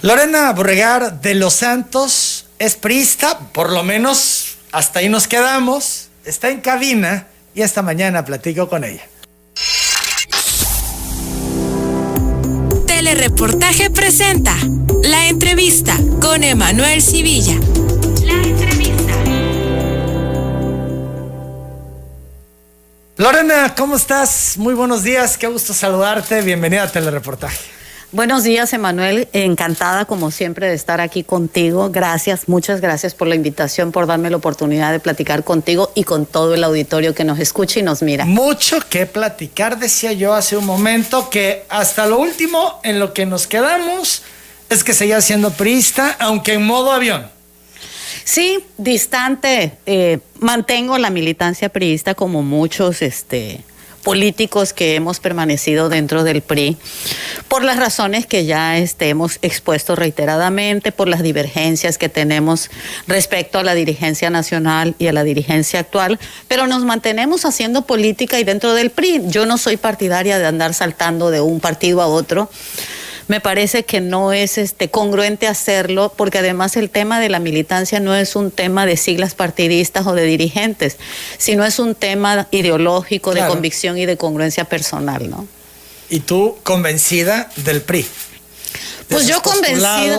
Lorena Borregar de los Santos es priista, por lo menos hasta ahí nos quedamos. Está en cabina y esta mañana platico con ella. Telereportaje presenta La Entrevista con Emanuel Civilla. La Entrevista. Lorena, ¿cómo estás? Muy buenos días, qué gusto saludarte. Bienvenida a Telereportaje. Buenos días, Emanuel. Encantada, como siempre, de estar aquí contigo. Gracias, muchas gracias por la invitación, por darme la oportunidad de platicar contigo y con todo el auditorio que nos escucha y nos mira. Mucho que platicar, decía yo hace un momento, que hasta lo último en lo que nos quedamos es que seguía siendo priista, aunque en modo avión. Sí, distante. Mantengo la militancia priista como muchos políticos que hemos permanecido dentro del PRI, por las razones que ya hemos expuesto reiteradamente, por las divergencias que tenemos respecto a la dirigencia nacional y a la dirigencia actual, pero nos mantenemos haciendo política y dentro del PRI. Yo no soy partidaria de andar saltando de un partido a otro. Me parece que no es congruente hacerlo, porque además el tema de la militancia no es un tema de siglas partidistas o de dirigentes, sino es un tema ideológico, claro, de convicción y de congruencia personal, ¿no? ¿Y tú convencida del PRI? Pues yo convencida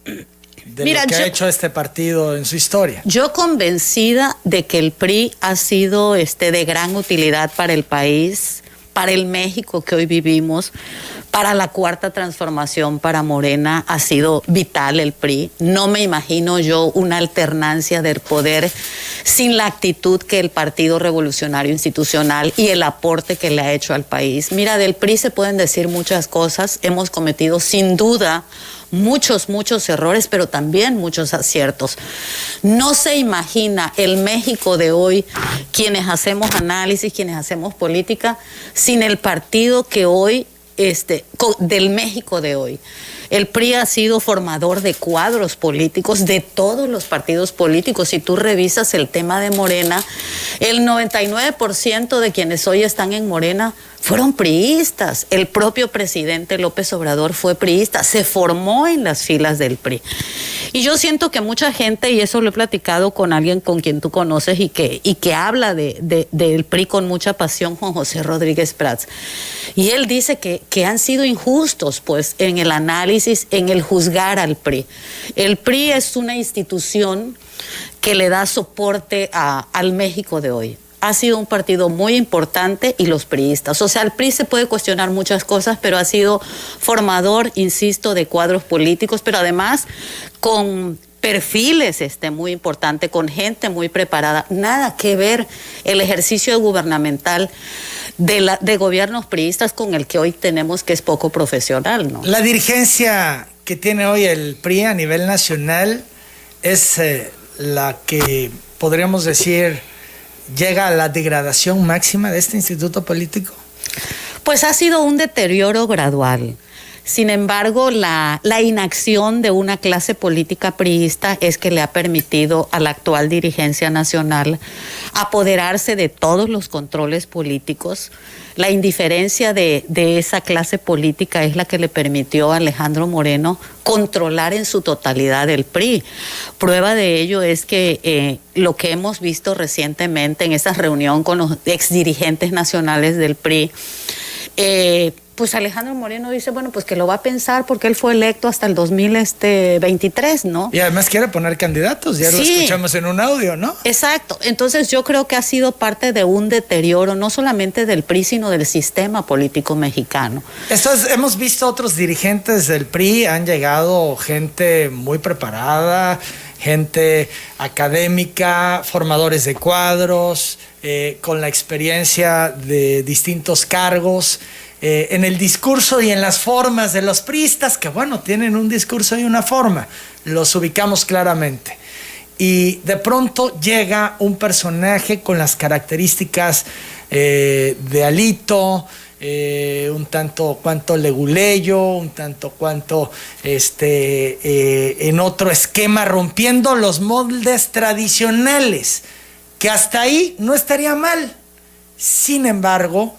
de lo que ha hecho este partido en su historia. Yo convencida de que el PRI ha sido de gran utilidad para el país, para el México que hoy vivimos, para la cuarta transformación, para Morena, ha sido vital el PRI. No me imagino yo una alternancia del poder sin la actitud que el Partido Revolucionario Institucional y el aporte que le ha hecho al país. Mira, del PRI se pueden decir muchas cosas. Hemos cometido sin duda muchos errores, pero también muchos aciertos. No se imagina el México de hoy, quienes hacemos análisis, quienes hacemos política, sin el partido que hoy, del México de hoy. El PRI ha sido formador de cuadros políticos de todos los partidos políticos. Si tú revisas el tema de Morena, el 99% de quienes hoy están en Morena fueron priistas. El propio presidente López Obrador fue priista, se formó en las filas del PRI. Y yo siento que mucha gente, y eso lo he platicado con alguien con quien tú conoces y que habla del PRI con mucha pasión, Juan José Rodríguez Prats, y él dice que han sido injustos pues en el análisis, en el juzgar al PRI. El PRI es una institución que le da soporte al México de hoy. Ha sido un partido muy importante y los priistas. O sea, el PRI se puede cuestionar muchas cosas, pero ha sido formador, insisto, de cuadros políticos, pero además con perfiles muy importantes, con gente muy preparada. Nada que ver el ejercicio gubernamental de gobiernos priistas con el que hoy tenemos, que es poco profesional, ¿no? La dirigencia que tiene hoy el PRI a nivel nacional es la que podríamos decir llega a la degradación máxima de este instituto político. Pues ha sido un deterioro gradual. Sin embargo, la inacción de una clase política priista es que le ha permitido a la actual dirigencia nacional apoderarse de todos los controles políticos. La indiferencia de esa clase política es la que le permitió a Alejandro Moreno controlar en su totalidad el PRI. Prueba de ello es que lo que hemos visto recientemente en esa reunión con los exdirigentes nacionales del PRI, pues Alejandro Moreno dice, bueno, pues que lo va a pensar porque él fue electo hasta el 2023, ¿no? Y además quiere poner candidatos, ya sí, lo escuchamos en un audio, ¿no? Exacto. Entonces yo creo que ha sido parte de un deterioro, no solamente del PRI, sino del sistema político mexicano. Hemos visto otros dirigentes del PRI, han llegado gente muy preparada, gente académica, formadores de cuadros, con la experiencia de distintos cargos, en el discurso y en las formas de los priistas, que bueno, tienen un discurso y una forma, los ubicamos claramente. Y de pronto llega un personaje con las características de Alito, un tanto cuanto leguleyo, un tanto cuanto en otro esquema, rompiendo los moldes tradicionales, que hasta ahí no estaría mal. Sin embargo,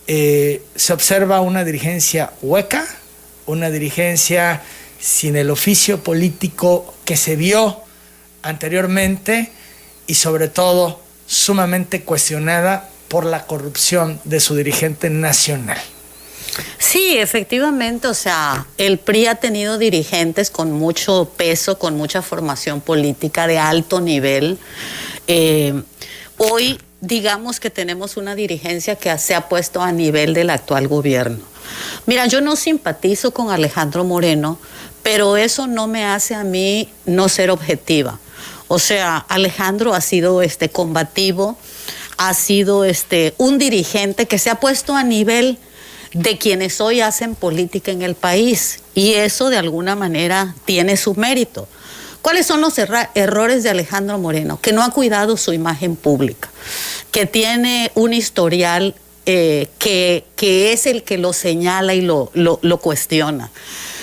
se observa una dirigencia hueca, una dirigencia sin el oficio político que se vio anteriormente y sobre todo sumamente cuestionada por la corrupción de su dirigente nacional. Sí, efectivamente, o sea, el PRI ha tenido dirigentes con mucho peso, con mucha formación política de alto nivel. Hoy, digamos que tenemos una dirigencia que se ha puesto a nivel del actual gobierno. Mira, yo no simpatizo con Alejandro Moreno, pero eso no me hace a mí no ser objetiva. O sea, Alejandro ha sido combativo, ha sido un dirigente que se ha puesto a nivel de quienes hoy hacen política en el país, y eso de alguna manera tiene su mérito. ¿Cuáles son los errores de Alejandro Moreno? Que no ha cuidado su imagen pública, que tiene un historial que es el que lo señala y lo cuestiona.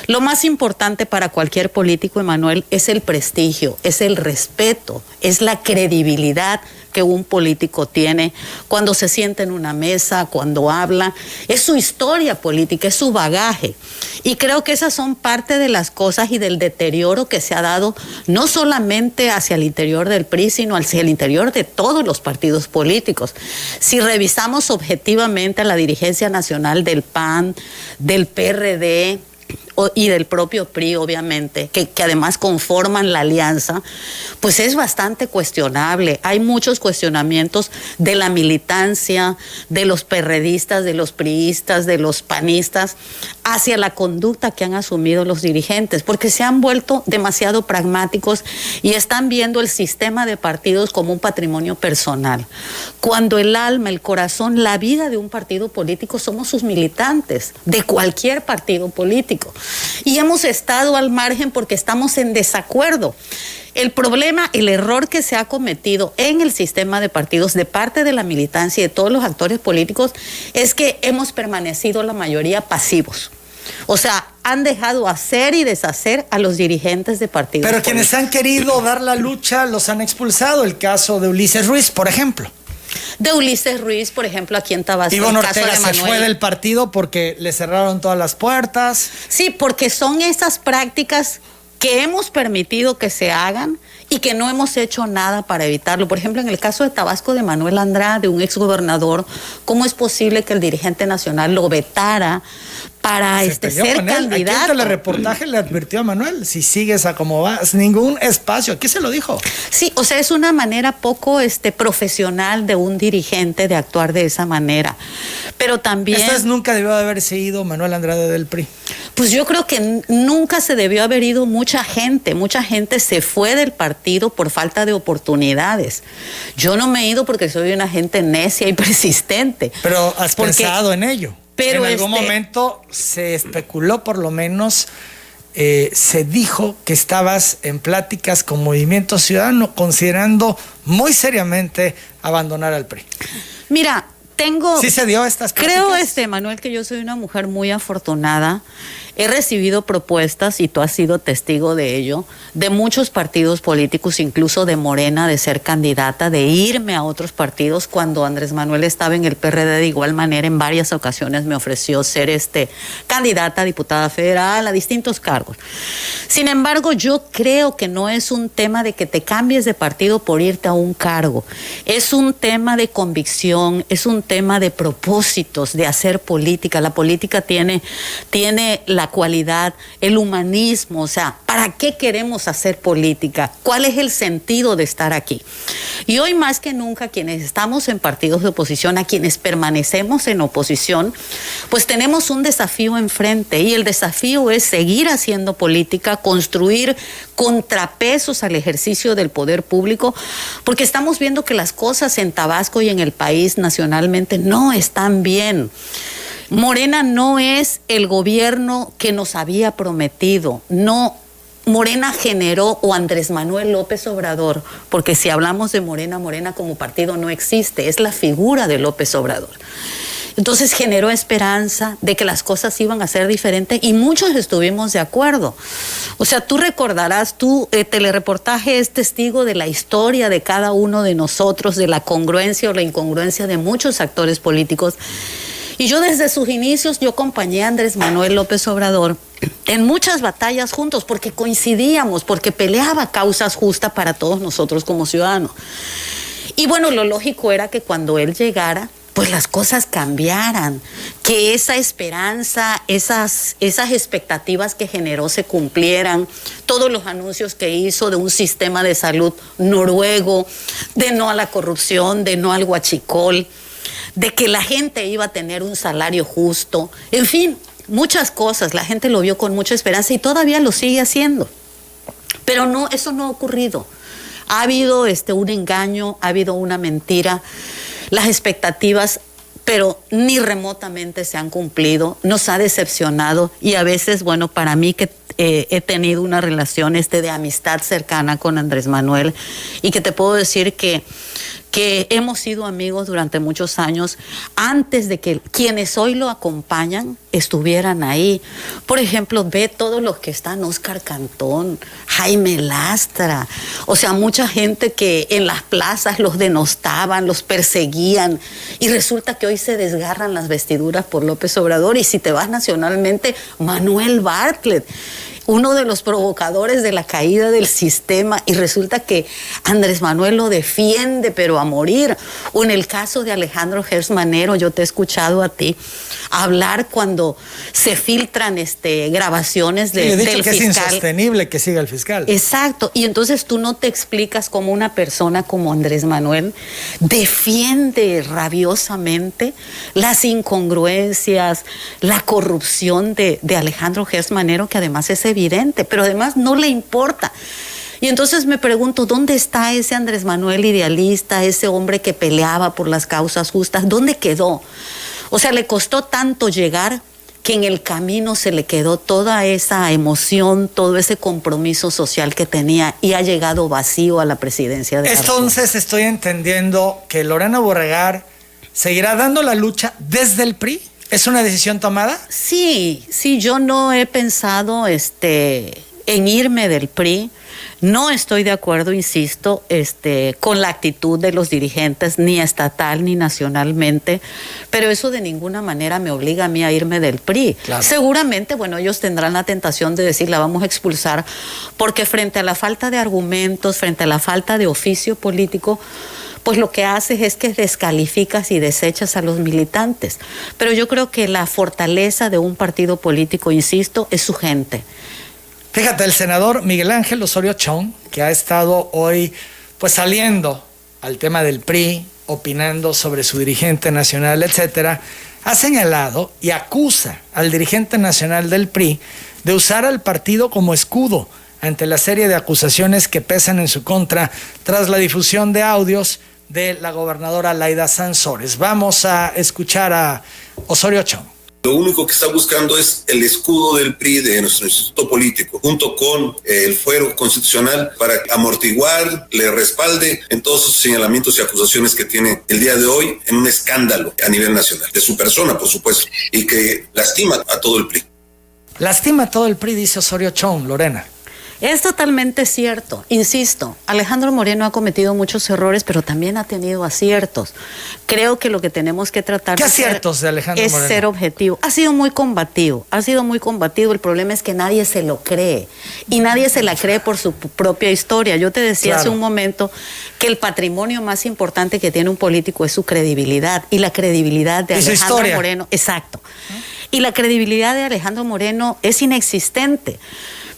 Lo más importante para cualquier político, Emanuel, es el prestigio, es el respeto, es la credibilidad que un político tiene cuando se sienta en una mesa, cuando habla. Es su historia política, es su bagaje. Y creo que esas son parte de las cosas y del deterioro que se ha dado no solamente hacia el interior del PRI, sino hacia el interior de todos los partidos políticos. Si revisamos objetivamente a la dirigencia nacional del PAN, del PRD, y del propio PRI, obviamente, que además conforman la alianza, pues es bastante cuestionable. Hay muchos cuestionamientos de la militancia, de los perredistas, de los priistas, de los panistas, hacia la conducta que han asumido los dirigentes, porque se han vuelto demasiado pragmáticos y están viendo el sistema de partidos como un patrimonio personal. Cuando el alma, el corazón, la vida de un partido político somos sus militantes, de cualquier partido político. Y hemos estado al margen porque estamos en desacuerdo. El problema, el error que se ha cometido en el sistema de partidos de parte de la militancia y de todos los actores políticos es que hemos permanecido la mayoría pasivos. O sea, han dejado hacer y deshacer a los dirigentes de partidos Pero políticos. quienes han querido dar la lucha los han expulsado. El caso de Ulises Ruiz, por ejemplo. De Ulises Ruiz, por ejemplo, aquí en Tabasco. Ivonne el caso Ortega de se Manuel. fue del partido porque le cerraron todas las puertas. Sí, porque son esas prácticas que hemos permitido que se hagan y que no hemos hecho nada para evitarlo. Por ejemplo, en el caso de Tabasco de Manuel Andrade, un exgobernador, ¿cómo es posible que el dirigente nacional lo vetara para ser candidato? Aquí en Telereportaje le advirtió a Manuel, si sigues a como vas, ningún espacio. Aquí se lo dijo. Sí, o sea, es una manera poco profesional de un dirigente de actuar de esa manera. Pero también... Esta vez nunca debió de haberse ido Manuel Andrade del PRI. Pues yo creo que nunca se debió haber ido mucha gente. Mucha gente se fue del partido por falta de oportunidades. Yo no me he ido porque soy una gente necia y persistente. Pero has pensado en ello. Pero en algún momento se especuló, por lo menos se dijo que estabas en pláticas con Movimiento Ciudadano, considerando muy seriamente abandonar al PRI. Mira, ¿Sí se dio estas pláticas? Creo, Manuel, que yo soy una mujer muy afortunada. He recibido propuestas, y tú has sido testigo de ello, de muchos partidos políticos, incluso de Morena, de ser candidata, de irme a otros partidos. Cuando Andrés Manuel estaba en el PRD, de igual manera, en varias ocasiones me ofreció ser candidata a diputada federal, a distintos cargos. Sin embargo, yo creo que no es un tema de que te cambies de partido por irte a un cargo. Es un tema de convicción, es un tema de propósitos, de hacer política. La política tiene la cualidad, el humanismo, o sea, ¿para qué queremos hacer política? ¿Cuál es el sentido de estar aquí? Y hoy más que nunca, quienes estamos en partidos de oposición, a quienes permanecemos en oposición, pues tenemos un desafío enfrente, y el desafío es seguir haciendo política, construir contrapesos al ejercicio del poder público, porque estamos viendo que las cosas en Tabasco y en el país nacionalmente no están bien. Morena no es el gobierno que nos había prometido, no. Morena generó, o Andrés Manuel López Obrador, porque si hablamos de Morena, Morena como partido no existe, es la figura de López Obrador. Entonces generó esperanza de que las cosas iban a ser diferentes, y muchos estuvimos de acuerdo. O sea, tú recordarás, Telereportaje es testigo de la historia de cada uno de nosotros, de la congruencia o la incongruencia de muchos actores políticos. Y yo desde sus inicios, yo acompañé a Andrés Manuel López Obrador en muchas batallas juntos, porque coincidíamos, porque peleaba causas justas para todos nosotros como ciudadanos. Y bueno, lo lógico era que cuando él llegara, pues las cosas cambiaran, que esa esperanza, esas expectativas que generó se cumplieran, todos los anuncios que hizo de un sistema de salud noruego, de no a la corrupción, de no al huachicol, de que la gente iba a tener un salario justo, en fin, muchas cosas. La gente lo vio con mucha esperanza y todavía lo sigue haciendo. Pero no, eso no ha ocurrido. Ha habido un engaño, ha habido una mentira. Las expectativas, pero ni remotamente se han cumplido. Nos ha decepcionado y a veces, bueno, para mí que he tenido una relación de amistad cercana con Andrés Manuel y que te puedo decir que hemos sido amigos durante muchos años antes de que quienes hoy lo acompañan estuvieran ahí. Por ejemplo, ve todos los que están: Óscar Cantón, Jaime Lastra, o sea, mucha gente que en las plazas los denostaban, los perseguían, y resulta que hoy se desgarran las vestiduras por López Obrador. Y si te vas nacionalmente, Manuel Bartlett, uno de los provocadores de la caída del sistema, y resulta que Andrés Manuel lo defiende, pero a morir. O en el caso de Alejandro Gertz Manero, yo te he escuchado a ti hablar cuando se filtran grabaciones del fiscal. Es insostenible que siga el fiscal. Exacto, y entonces tú no te explicas cómo una persona como Andrés Manuel defiende rabiosamente las incongruencias, la corrupción de Alejandro Gertz Manero, que además es evidente, pero además no le importa. Y entonces me pregunto, ¿dónde está ese Andrés Manuel idealista, ese hombre que peleaba por las causas justas? ¿Dónde quedó? O sea, le costó tanto llegar que en el camino se le quedó toda esa emoción, todo ese compromiso social que tenía, y ha llegado vacío a la presidencia de la República. Entonces estoy entendiendo que Lorena Borregar seguirá dando la lucha desde el PRI. ¿Es una decisión tomada? Sí, yo no he pensado en irme del PRI. No estoy de acuerdo, insisto, con la actitud de los dirigentes, ni estatal ni nacionalmente, pero eso de ninguna manera me obliga a mí a irme del PRI. Claro. Seguramente, bueno, ellos tendrán la tentación de decir, la vamos a expulsar, porque frente a la falta de argumentos, frente a la falta de oficio político, pues lo que haces es que descalificas y desechas a los militantes. Pero yo creo que la fortaleza de un partido político, insisto, es su gente. Fíjate, el senador Miguel Ángel Osorio Chong, que ha estado hoy pues saliendo al tema del PRI, opinando sobre su dirigente nacional, etcétera, ha señalado y acusa al dirigente nacional del PRI de usar al partido como escudo ante la serie de acusaciones que pesan en su contra tras la difusión de audios de la gobernadora Laida Sansores. Vamos a escuchar a Osorio Chong. Lo único que está buscando es el escudo del PRI, de nuestro instituto político, junto con el fuero constitucional, para amortiguar, le respalde en todos sus señalamientos y acusaciones que tiene el día de hoy en un escándalo a nivel nacional, de su persona, por supuesto, y que lastima a todo el PRI. Lastima a todo el PRI, dice Osorio Chong. Lorena. Es totalmente cierto. Insisto, Alejandro Moreno ha cometido muchos errores, pero también ha tenido aciertos. Creo que lo que tenemos que tratar ¿Qué aciertos de Alejandro Moreno? Es ser objetivo. Ha sido muy combativo. El problema es que nadie se lo cree. Y nadie se la cree por su propia historia. Yo te decía hace un momento que el patrimonio más importante que tiene un político es su credibilidad. Y la credibilidad de Alejandro Moreno. Exacto. Y la credibilidad de Alejandro Moreno es inexistente.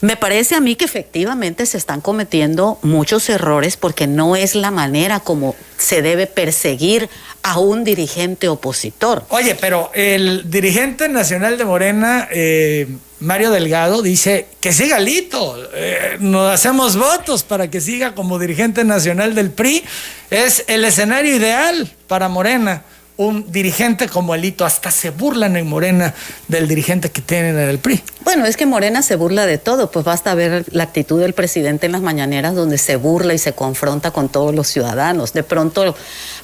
Me parece a mí que efectivamente se están cometiendo muchos errores, porque no es la manera como se debe perseguir a un dirigente opositor. Oye, pero el dirigente nacional de Morena, Mario Delgado, dice que siga Lito. Nos hacemos votos para que siga como dirigente nacional del PRI. Es el escenario ideal para Morena. Un dirigente como Lito. Hasta se burlan en Morena del dirigente que tienen en el PRI. Bueno, es que Morena se burla de todo, pues basta ver la actitud del presidente en las mañaneras, donde se burla y se confronta con todos los ciudadanos. De pronto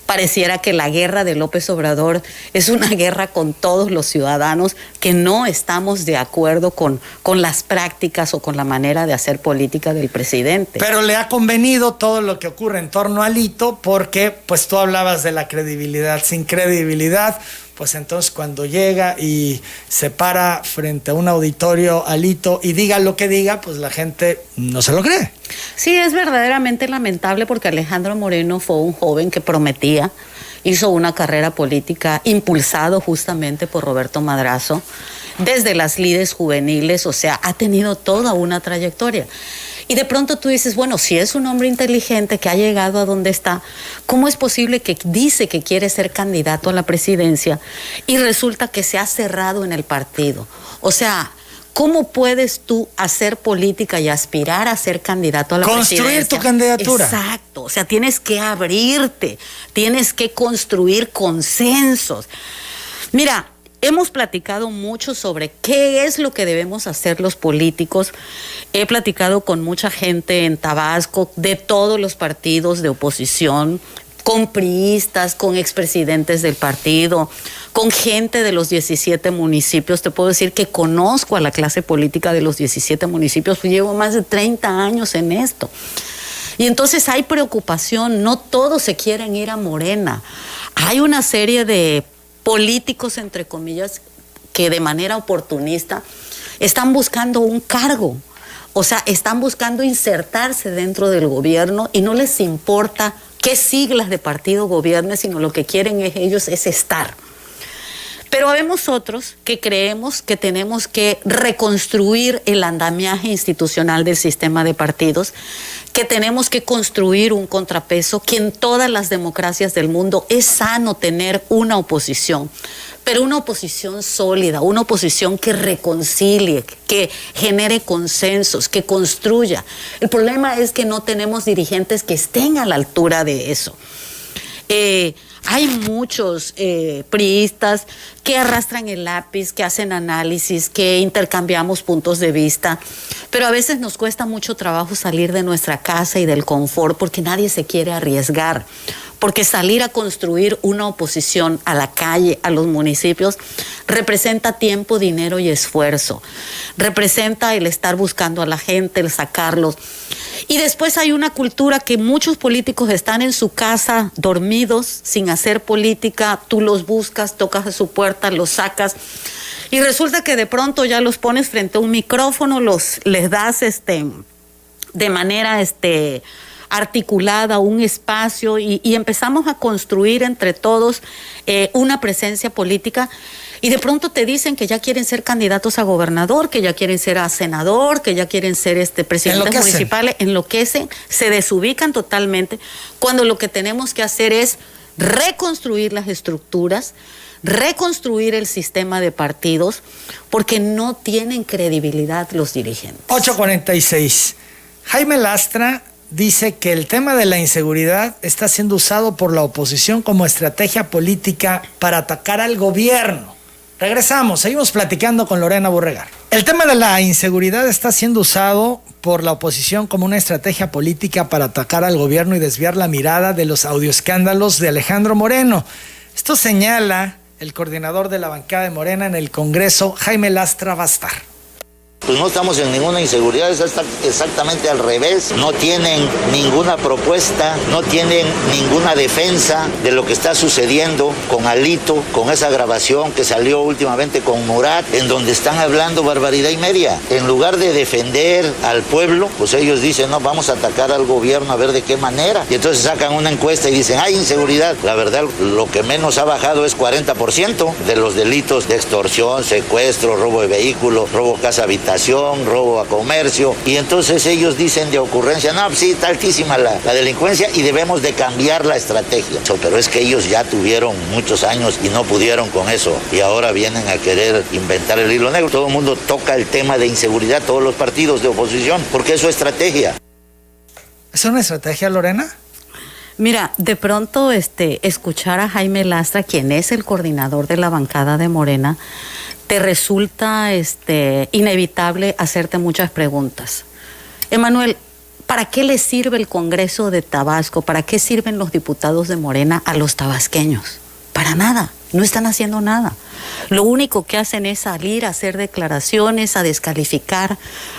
pareciera que la guerra de López Obrador es una guerra con todos los ciudadanos que no estamos de acuerdo con las prácticas o con la manera de hacer política del presidente. Pero le ha convenido todo lo que ocurre en torno a Lito, porque pues tú hablabas de la credibilidad. Sin credibilidad, pues entonces cuando llega y se para frente a un auditorio Alito y diga lo que diga, pues la gente no se lo cree. Sí, es verdaderamente lamentable porque Alejandro Moreno fue un joven que prometía, hizo una carrera política impulsado justamente por Roberto Madrazo, desde las lides juveniles, o sea, ha tenido toda una trayectoria. Y de pronto tú dices, bueno, si es un hombre inteligente que ha llegado a donde está, ¿cómo es posible que dice que quiere ser candidato a la presidencia y resulta que se ha cerrado en el partido? O sea, ¿cómo puedes tú hacer política y aspirar a ser candidato a la presidencia? Construir tu candidatura. Exacto, o sea, tienes que abrirte, tienes que construir consensos. Mira, hemos platicado mucho sobre qué es lo que debemos hacer los políticos. He platicado con mucha gente en Tabasco de todos los partidos de oposición, con priistas, con expresidentes del partido, con gente de los 17 municipios. Te puedo decir que conozco a la clase política de los 17 municipios, pues llevo más de 30 años en esto. Y entonces hay preocupación, no todos se quieren ir a Morena. Hay una serie de políticos, entre comillas, que de manera oportunista están buscando un cargo, o sea, están buscando insertarse dentro del gobierno y no les importa qué siglas de partido gobiernen, sino lo que quieren ellos es estar. Pero habemos otros que creemos que tenemos que reconstruir el andamiaje institucional del sistema de partidos, que tenemos que construir un contrapeso, que en todas las democracias del mundo es sano tener una oposición, pero una oposición sólida, una oposición que reconcilie, que genere consensos, que construya. El problema es que no tenemos dirigentes que estén a la altura de eso. Hay muchos priistas que arrastran el lápiz, que hacen análisis, que intercambiamos puntos de vista, pero a veces nos cuesta mucho trabajo salir de nuestra casa y del confort porque nadie se quiere arriesgar. Porque salir a construir una oposición a la calle, a los municipios, representa tiempo, dinero y esfuerzo. Representa el estar buscando a la gente, el sacarlos. Y después hay una cultura que muchos políticos están en su casa dormidos, sin hacer política. Tú los buscas, tocas a su puerta, los sacas. Y resulta que de pronto ya los pones frente a un micrófono, les das de manera articulada un espacio y empezamos a construir entre todos una presencia política y de pronto te dicen que ya quieren ser candidatos a gobernador, que ya quieren ser a senador, que ya quieren ser presidentes municipales, enloquecen, se desubican totalmente, cuando lo que tenemos que hacer es reconstruir las estructuras, reconstruir el sistema de partidos, porque no tienen credibilidad los dirigentes. 8:46. Jaime Lastra dice que el tema de la inseguridad está siendo usado por la oposición como estrategia política para atacar al gobierno. Regresamos, seguimos platicando con Lorena Burregar. El tema de la inseguridad está siendo usado por la oposición como una estrategia política para atacar al gobierno y desviar la mirada de los audioescándalos de Alejandro Moreno. Esto señala el coordinador de la bancada de Morena en el Congreso, Jaime Lastra Bastar. Pues no estamos en ninguna inseguridad, es exactamente al revés. No tienen ninguna propuesta, no tienen ninguna defensa de lo que está sucediendo con Alito, con esa grabación que salió últimamente con Murat, en donde están hablando barbaridad y media. En lugar de defender al pueblo, pues ellos dicen, no, vamos a atacar al gobierno a ver de qué manera. Y entonces sacan una encuesta y dicen, hay inseguridad. La verdad, lo que menos ha bajado es 40% de los delitos de extorsión, secuestro, robo de vehículo, robo casa habitación, robo a comercio, y entonces ellos dicen de ocurrencia, no, pues sí, está altísima la delincuencia y debemos de cambiar la estrategia. Pero es que ellos ya tuvieron muchos años y no pudieron con eso, y ahora vienen a querer inventar el hilo negro. Todo el mundo toca el tema de inseguridad, todos los partidos de oposición, porque es su estrategia. ¿Es una estrategia, Lorena? Mira, de pronto escuchar a Jaime Lastra, quien es el coordinador de la bancada de Morena, te resulta inevitable hacerte muchas preguntas. Emanuel, ¿para qué le sirve el Congreso de Tabasco? ¿Para qué sirven los diputados de Morena a los tabasqueños? Para nada, no están haciendo nada. lo único que hacen es salir a hacer declaraciones, a descalificar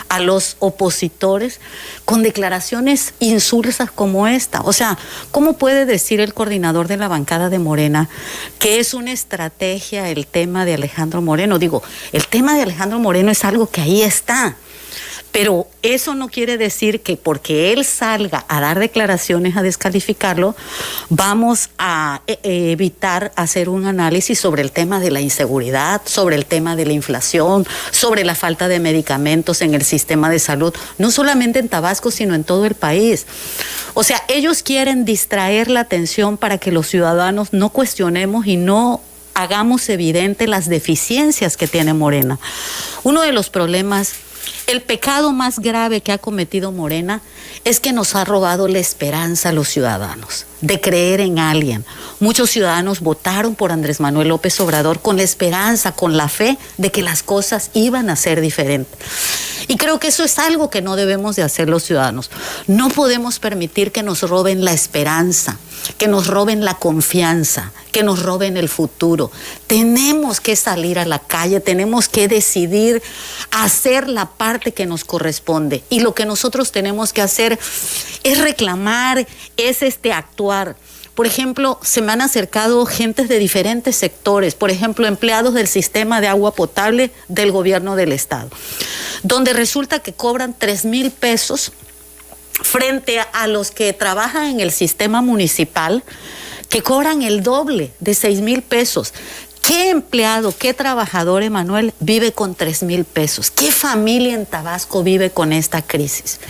a los opositores con declaraciones insulsas como esta. O sea, ¿cómo puede decir el coordinador de la bancada de Morena que es una estrategia el tema de Alejandro Moreno? Digo, el tema de Alejandro Moreno es algo que ahí está. Pero eso no quiere decir que porque él salga a dar declaraciones a descalificarlo, vamos a evitar hacer un análisis sobre el tema de la inseguridad, sobre el tema de la inflación, sobre la falta de medicamentos en el sistema de salud, no solamente en Tabasco, sino en todo el país. O sea, ellos quieren distraer la atención para que los ciudadanos no cuestionemos y no hagamos evidente las deficiencias que tiene Morena. Uno de los problemas, el pecado más grave que ha cometido Morena es que nos ha robado la esperanza a los ciudadanos de creer en alguien. Muchos ciudadanos votaron por Andrés Manuel López Obrador con la esperanza, con la fe de que las cosas iban a ser diferentes. Y creo que eso es algo que no debemos de hacer los ciudadanos. No podemos permitir que nos roben la esperanza, que nos roben la confianza, que nos roben el futuro. Tenemos que salir a la calle, tenemos que decidir hacer la parte que nos corresponde. Y lo que nosotros tenemos que hacer es reclamar, es actuar. Por ejemplo, se me han acercado gentes de diferentes sectores, por ejemplo, empleados del sistema de agua potable del gobierno del estado, donde resulta que cobran 3,000 pesos frente a los que trabajan en el sistema municipal, que cobran el doble de 6,000 pesos. ¿Qué empleado, qué trabajador, Emanuel, vive con 3,000 pesos? ¿Qué familia en Tabasco vive con esta crisis?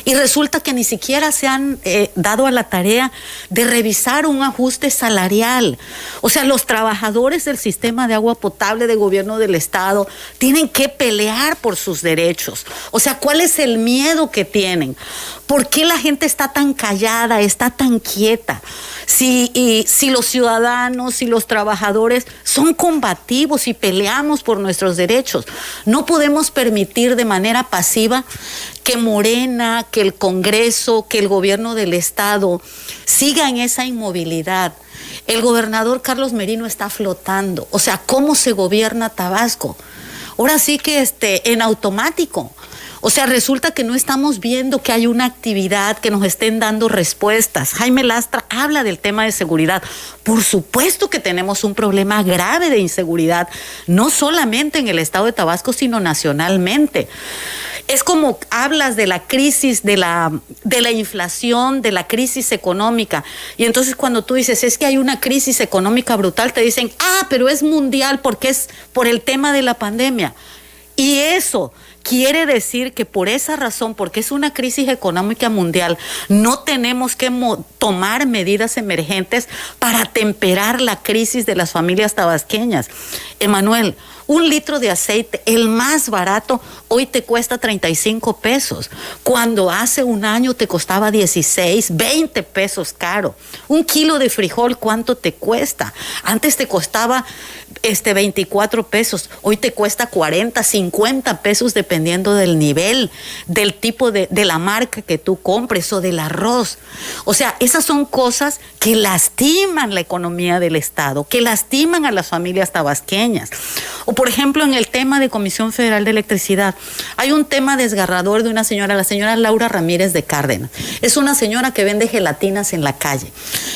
Y resulta que ni siquiera se han dado a la tarea de revisar un ajuste salarial. O sea, los trabajadores del sistema de agua potable del gobierno del estado tienen que pelear por sus derechos. O sea, ¿cuál es el miedo que tienen? ¿Por qué la gente está tan callada, está tan quieta? Si los ciudadanos, si los trabajadores son combativos y peleamos por nuestros derechos, no podemos permitir de manera pasiva que Morena, que el Congreso, que el gobierno del estado siga en esa inmovilidad. El gobernador Carlos Merino está flotando. O sea, ¿cómo se gobierna Tabasco? Ahora sí que en automático. O sea, resulta que no estamos viendo que hay una actividad, que nos estén dando respuestas. Jaime Lastra habla del tema de seguridad. Por supuesto que tenemos un problema grave de inseguridad, no solamente en el estado de Tabasco, sino nacionalmente. Es como hablas de la crisis, de la inflación, de la crisis económica. Y entonces cuando tú dices, es que hay una crisis económica brutal, te dicen, pero es mundial porque es por el tema de la pandemia. Y eso quiere decir que por esa razón, porque es una crisis económica mundial, no tenemos que tomar medidas emergentes para temperar la crisis de las familias tabasqueñas. Emanuel, 1 litro de aceite, el más barato, hoy te cuesta 35 pesos, cuando hace un año te costaba 16, 20 pesos caro. 1 kilo de frijol, ¿cuánto te cuesta? Antes te costaba 24 pesos, hoy te cuesta 40, 50 pesos dependiendo del nivel, del tipo de la marca que tú compres o del arroz. O sea, esas son cosas que lastiman la economía del estado, que lastiman a las familias tabasqueñas. O por ejemplo, en el tema de Comisión Federal de Electricidad, hay un tema desgarrador de una señora, la señora Laura Ramírez de Cárdenas. Es una señora que vende gelatinas en la calle.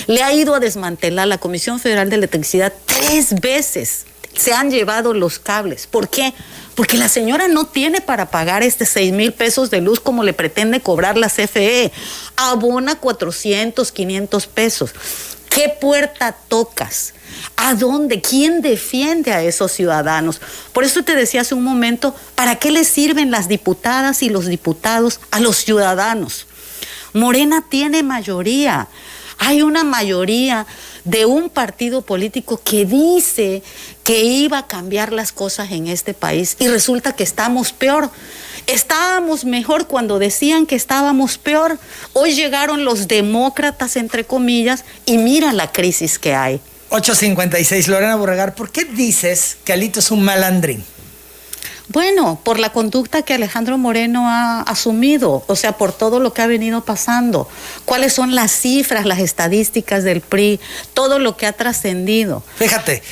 Le ha ido a desmantelar la Comisión Federal de Electricidad 3 veces. Se han llevado los cables. ¿Por qué? Porque la señora no tiene para pagar 6,000 pesos de luz como le pretende cobrar la CFE. Abona 400, 500 pesos. ¿Qué puerta tocas? ¿A dónde? ¿Quién defiende a esos ciudadanos? Por eso te decía hace un momento, ¿para qué les sirven las diputadas y los diputados a los ciudadanos? Morena tiene mayoría. Hay una mayoría de un partido político que dice que iba a cambiar las cosas en este país y resulta que estamos peor. Estábamos mejor cuando decían que estábamos peor. Hoy llegaron los demócratas, entre comillas, y mira la crisis que hay. 8:56, Lorena Borregar, ¿por qué dices que Alito es un malandrín? Bueno, por la conducta que Alejandro Moreno ha asumido, o sea, por todo lo que ha venido pasando. ¿Cuáles son las cifras, las estadísticas del PRI? Todo lo que ha trascendido. Fíjate,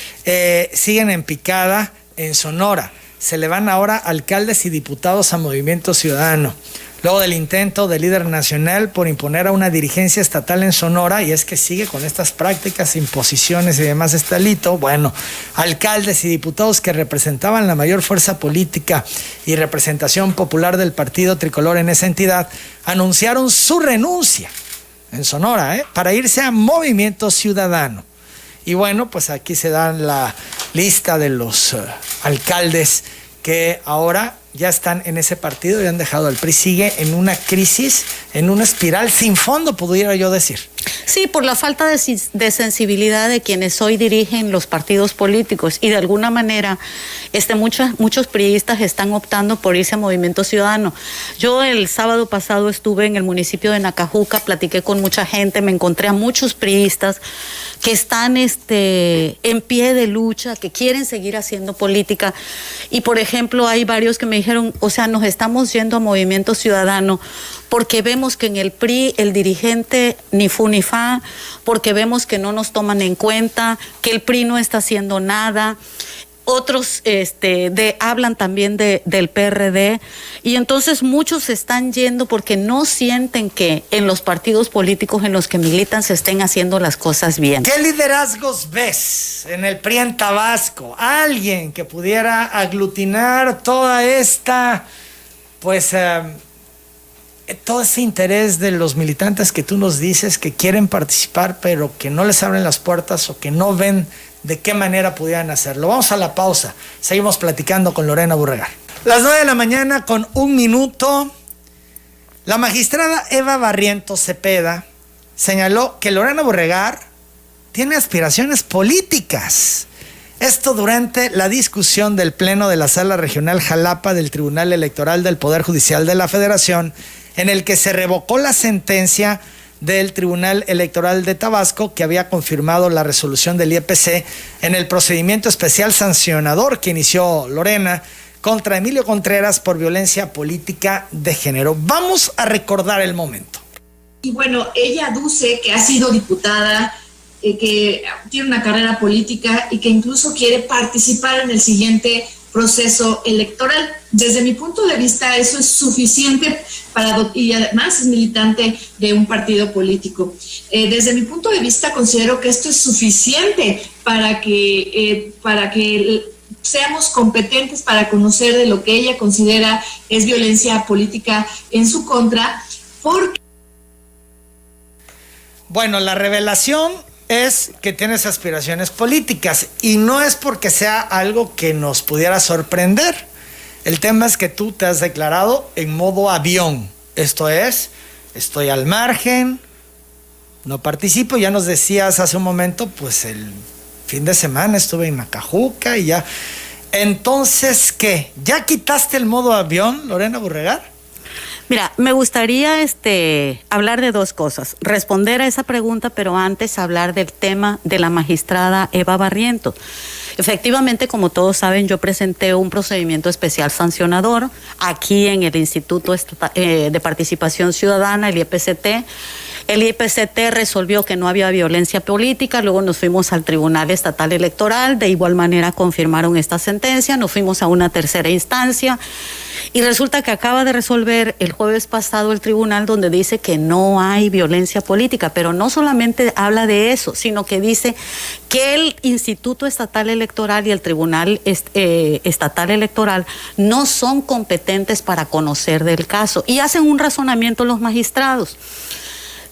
siguen en picada en Sonora. Se le van ahora alcaldes y diputados a Movimiento Ciudadano. Luego del intento del líder nacional por imponer a una dirigencia estatal en Sonora, y es que sigue con estas prácticas, imposiciones y demás este alito, bueno, alcaldes y diputados que representaban la mayor fuerza política y representación popular del partido tricolor en esa entidad, anunciaron su renuncia en Sonora, para irse a Movimiento Ciudadano. Y bueno, pues aquí se da la lista de los alcaldes que ahora ya están en ese partido y han dejado al PRI. Sigue en una crisis, en una espiral sin fondo, pudiera yo decir. Sí, por la falta de sensibilidad de quienes hoy dirigen los partidos políticos, y de alguna manera muchos priistas están optando por irse a Movimiento Ciudadano. Yo el sábado pasado estuve en el municipio de Nacajuca, platiqué con mucha gente, me encontré a muchos priistas que están en pie de lucha, que quieren seguir haciendo política, y por ejemplo hay varios que me dijeron, o sea, nos estamos yendo a Movimiento Ciudadano porque vemos que en el PRI el dirigente ni fu ni fa, porque vemos que no nos toman en cuenta, que el PRI no está haciendo nada. Otros hablan también del PRD, y entonces muchos se están yendo porque no sienten que en los partidos políticos en los que militan se estén haciendo las cosas bien. ¿Qué liderazgos ves en el PRI en Tabasco? Alguien que pudiera aglutinar toda esta, pues, todo ese interés de los militantes que tú nos dices que quieren participar, pero que no les abren las puertas o que no ven de qué manera pudieran hacerlo. Vamos a la pausa. Seguimos platicando con Lorena Burregar. Las 9 de la mañana con 1 minuto. La magistrada Eva Barrientos Cepeda señaló que Lorena Burregar tiene aspiraciones políticas. Esto durante la discusión del Pleno de la Sala Regional Jalapa del Tribunal Electoral del Poder Judicial de la Federación, en el que se revocó la sentencia del Tribunal Electoral de Tabasco, que había confirmado la resolución del IEPC en el procedimiento especial sancionador que inició Lorena contra Emilio Contreras por violencia política de género. Vamos a recordar el momento. Y bueno, ella aduce que ha sido diputada, que tiene una carrera política y que incluso quiere participar en el siguiente proceso electoral. Desde mi punto de vista, eso es suficiente y además es militante de un partido político. Desde mi punto de vista, considero que esto es suficiente para que seamos competentes para conocer de lo que ella considera es violencia política en su contra. Bueno, la revelación es que tienes aspiraciones políticas, y no es porque sea algo que nos pudiera sorprender. El tema es que tú te has declarado en modo avión. Esto es, estoy al margen, no participo. Ya nos decías hace un momento, pues el fin de semana estuve en Nacajuca y ya. Entonces, ¿qué? ¿Ya quitaste el modo avión, Lorena Burregar? Mira, me gustaría hablar de dos cosas. Responder a esa pregunta, pero antes hablar del tema de la magistrada Eva Barrientos. Efectivamente, como todos saben, yo presenté un procedimiento especial sancionador aquí en el Instituto de Participación Ciudadana, el IEPCT. El IEPCT resolvió que no había violencia política, luego nos fuimos al Tribunal Estatal Electoral, de igual manera confirmaron esta sentencia, nos fuimos a una tercera instancia y resulta que acaba de resolver el jueves pasado el tribunal, donde dice que no hay violencia política, pero no solamente habla de eso, sino que dice que el Instituto Estatal Electoral y el Tribunal Estatal Electoral no son competentes para conocer del caso, y hacen un razonamiento los magistrados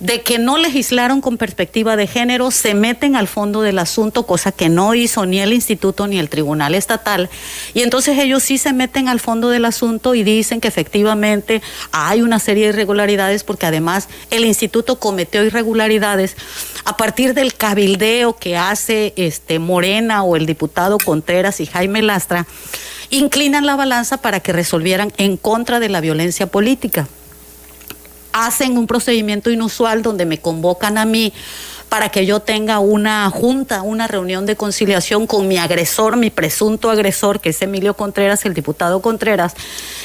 de que no legislaron con perspectiva de género, se meten al fondo del asunto, cosa que no hizo ni el instituto ni el tribunal estatal, y entonces ellos sí se meten al fondo del asunto y dicen que efectivamente hay una serie de irregularidades, porque además el instituto cometió irregularidades a partir del cabildeo que hace Morena o el diputado Contreras y Jaime Lastra, inclinan la balanza para que resolvieran en contra de la violencia política. Hacen un procedimiento inusual donde me convocan a mí para que yo tenga una junta, una reunión de conciliación con mi agresor, mi presunto agresor, que es Emilio Contreras, el diputado Contreras,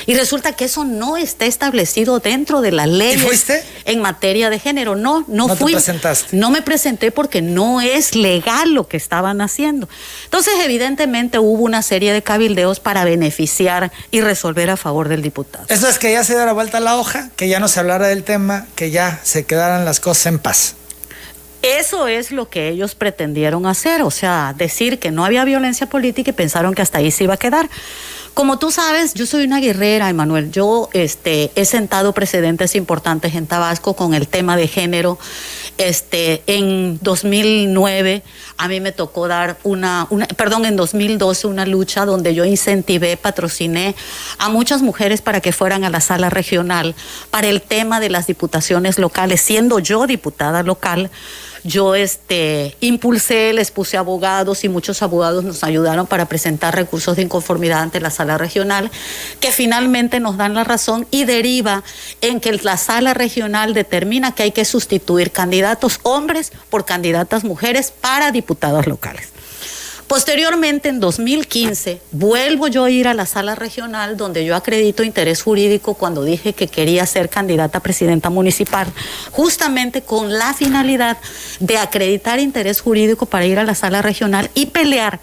y resulta que eso no está establecido dentro de las leyes. ¿Y fuiste? En materia de género. No fui. ¿No te presentaste? No me presenté porque no es legal lo que estaban haciendo. Entonces, evidentemente, hubo una serie de cabildeos para beneficiar y resolver a favor del diputado. Eso es que ya se diera vuelta la hoja, que ya no se hablara del tema, que ya se quedaran las cosas en paz. Eso es lo que ellos pretendieron hacer, o sea, decir que no había violencia política y pensaron que hasta ahí se iba a quedar. Como tú sabes, yo soy una guerrera, Emanuel. Yo he sentado precedentes importantes en Tabasco con el tema de género. En 2009 a mí me tocó dar en 2012 una lucha donde yo incentivé, patrociné a muchas mujeres para que fueran a la sala regional para el tema de las diputaciones locales. Siendo yo diputada local, yo impulsé, les puse abogados y muchos abogados nos ayudaron para presentar recursos de inconformidad ante la sala regional, que finalmente nos dan la razón y deriva en que la sala regional determina que hay que sustituir candidatos hombres por candidatas mujeres para diputados locales. Posteriormente, en 2015, vuelvo yo a ir a la sala regional donde yo acredito interés jurídico cuando dije que quería ser candidata a presidenta municipal, justamente con la finalidad de acreditar interés jurídico para ir a la sala regional y pelear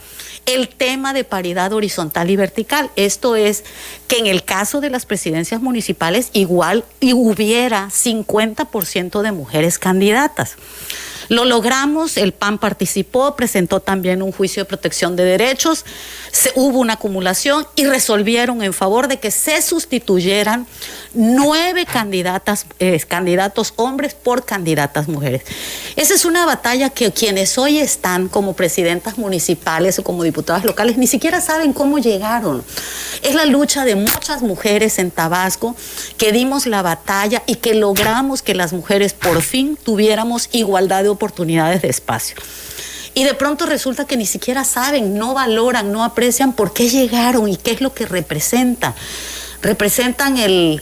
el tema de paridad horizontal y vertical. Esto es que en el caso de las presidencias municipales igual hubiera 50% de mujeres candidatas. Lo logramos, el PAN participó, presentó también un juicio de protección de derechos, hubo una acumulación y resolvieron en favor de que se sustituyeran 9 candidatos hombres por candidatas mujeres. Esa es una batalla que quienes hoy están como presidentas municipales o como diputadas locales ni siquiera saben cómo llegaron. Es la lucha de muchas mujeres en Tabasco que dimos la batalla y que logramos que las mujeres por fin tuviéramos igualdad de oportunidades de espacio. Y de pronto resulta que ni siquiera saben, no valoran, no aprecian por qué llegaron y qué es lo que representa. Representan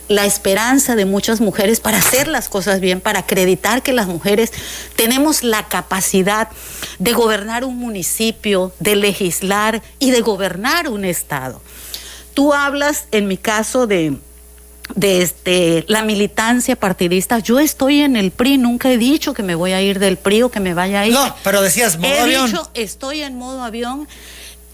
la esperanza de muchas mujeres para hacer las cosas bien, para acreditar que las mujeres tenemos la capacidad de gobernar un municipio, de legislar y de gobernar un estado. Tú hablas, en mi caso, de la militancia partidista. Yo estoy en el PRI, nunca he dicho que me voy a ir del PRI o que me vaya a ir. No, pero decías modo avión. He dicho, estoy en modo avión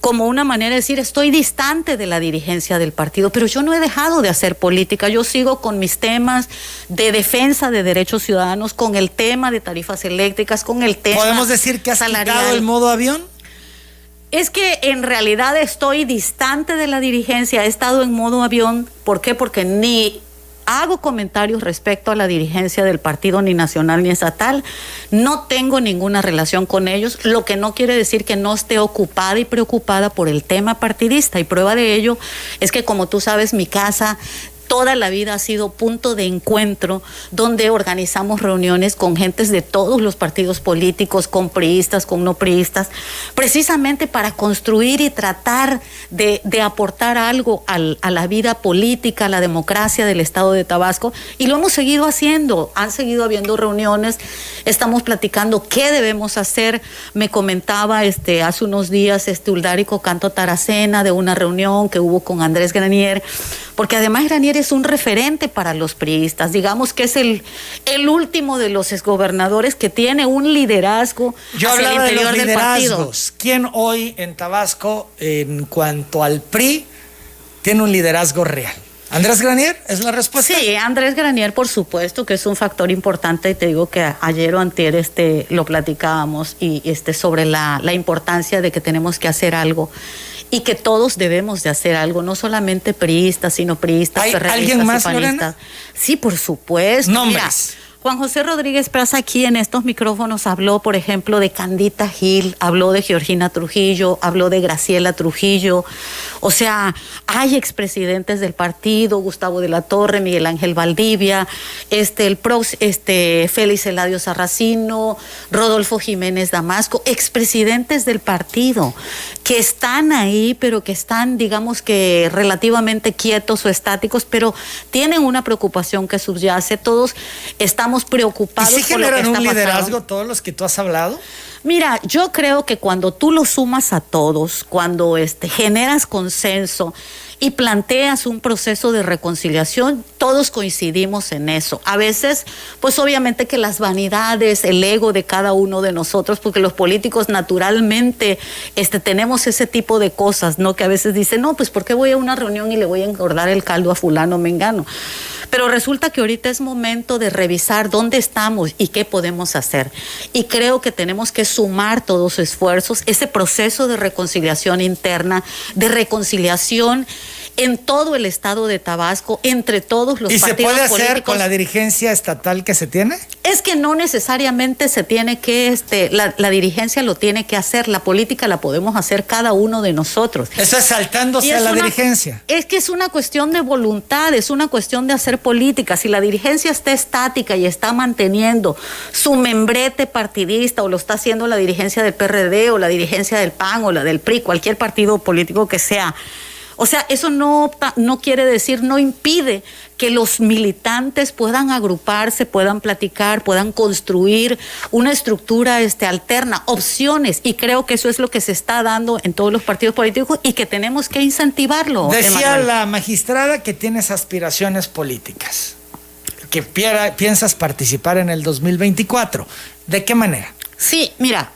como una manera de decir, estoy distante de la dirigencia del partido, pero yo no he dejado de hacer política. Yo sigo con mis temas de defensa de derechos ciudadanos, con el tema de tarifas eléctricas, con el tema ¿Podemos decir que has salarial. quitado el modo avión? Es que en realidad estoy distante de la dirigencia, he estado en modo avión. ¿Por qué? Porque ni hago comentarios respecto a la dirigencia del partido, ni nacional ni estatal. No tengo ninguna relación con ellos, lo que no quiere decir que no esté ocupada y preocupada por el tema partidista. Y prueba de ello es que, como tú sabes, mi casa toda la vida ha sido punto de encuentro donde organizamos reuniones con gentes de todos los partidos políticos, con priistas, con no priistas, precisamente para construir y tratar de aportar algo a la vida política, a la democracia del estado de Tabasco, y lo hemos seguido haciendo. Han seguido habiendo reuniones, estamos platicando qué debemos hacer. Me comentaba hace unos días Uldárico Canto Taracena de una reunión que hubo con Andrés Granier, porque además Granier es un referente para los priistas, digamos que es el último de los exgobernadores que tiene un liderazgo hacia el interior del partido. ¿Quién hoy en Tabasco, en cuanto al PRI, tiene un liderazgo real? ¿Andrés Granier es la respuesta? Sí, Andrés Granier, por supuesto, que es un factor importante, y te digo que ayer o antier lo platicábamos y sobre la importancia de que tenemos que hacer algo y que todos debemos de hacer algo, no solamente priistas, sino priistas, ¿hay perredistas alguien más, y panistas. Lorena? Sí, por supuesto. Nombres. Mira, Juan José Rodríguez Praza aquí en estos micrófonos habló, por ejemplo, de Candita Gil, habló de Georgina Trujillo, habló de Graciela Trujillo. O sea, hay expresidentes del partido, Gustavo de la Torre, Miguel Ángel Valdivia, Félix Eladio Sarracino, Rodolfo Jiménez Damasco, expresidentes del partido que están ahí, pero que están, digamos que relativamente quietos o estáticos, pero tienen una preocupación que subyace. Todos estamos estamos preocupados ¿Y si por lo que generan está un liderazgo pasando. todos los que tú has hablado? Mira, yo creo que cuando tú lo sumas a todos, cuando generas consenso y planteas un proceso de reconciliación, todos coincidimos en eso. A veces, pues obviamente que las vanidades, el ego de cada uno de nosotros, porque los políticos naturalmente tenemos ese tipo de cosas, ¿no? Que a veces dicen, no, pues ¿por qué voy a una reunión y le voy a engordar el caldo a fulano mengano? Pero resulta que ahorita es momento de revisar dónde estamos y qué podemos hacer. Y creo que tenemos que sumar todos los esfuerzos, ese proceso de reconciliación interna, de reconciliación en todo el estado de Tabasco, entre todos los partidos políticos. ¿Y se puede hacer con la dirigencia estatal que se tiene? Es que no necesariamente se tiene que, la dirigencia lo tiene que hacer, la política la podemos hacer cada uno de nosotros. Eso es saltándose a la dirigencia. Es que es una cuestión de voluntad, es una cuestión de hacer política. Si la dirigencia está estática y está manteniendo su membrete partidista, o lo está haciendo la dirigencia del PRD o la dirigencia del PAN o la del PRI, cualquier partido político que sea, o sea, eso no quiere decir, no impide que los militantes puedan agruparse, puedan platicar, puedan construir una estructura alterna, opciones, y creo que eso es lo que se está dando en todos los partidos políticos y que tenemos que incentivarlo. Decía la magistrada que tienes aspiraciones políticas, que piensas participar en el 2024. ¿De qué manera? Sí, mira,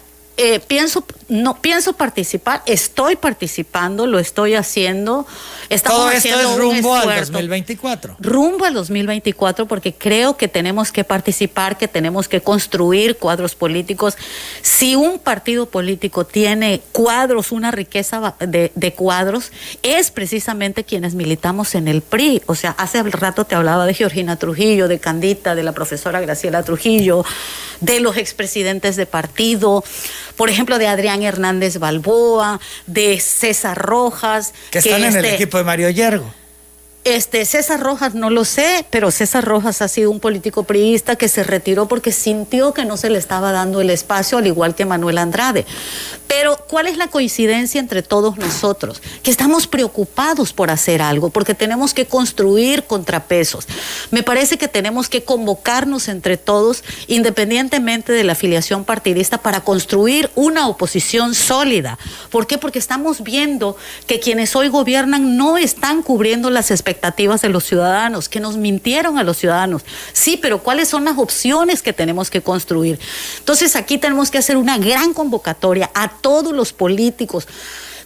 pienso participar, estoy participando, lo estoy haciendo. Todo esto es rumbo al 2024. Rumbo al 2024, porque creo que tenemos que participar, que tenemos que construir cuadros políticos. Si un partido político tiene cuadros, una riqueza de cuadros, es precisamente quienes militamos en el PRI. O sea, hace rato te hablaba de Georgina Trujillo, de Candita, de la profesora Graciela Trujillo, de los expresidentes de partido, por ejemplo, de Adrián Hernández Balboa, de César Rojas. Que están en el equipo de Mario Yergo. César Rojas no lo sé, pero César Rojas ha sido un político priista que se retiró porque sintió que no se le estaba dando el espacio, al igual que Manuel Andrade. Pero, ¿cuál es la coincidencia entre todos nosotros? Que estamos preocupados por hacer algo, porque tenemos que construir contrapesos. Me parece que tenemos que convocarnos entre todos, independientemente de la afiliación partidista, para construir una oposición sólida. ¿Por qué? Porque estamos viendo que quienes hoy gobiernan no están cubriendo las expectativas de los ciudadanos, que nos mintieron a los ciudadanos. Sí, pero ¿cuáles son las opciones que tenemos que construir? Entonces, aquí tenemos que hacer una gran convocatoria a todos los políticos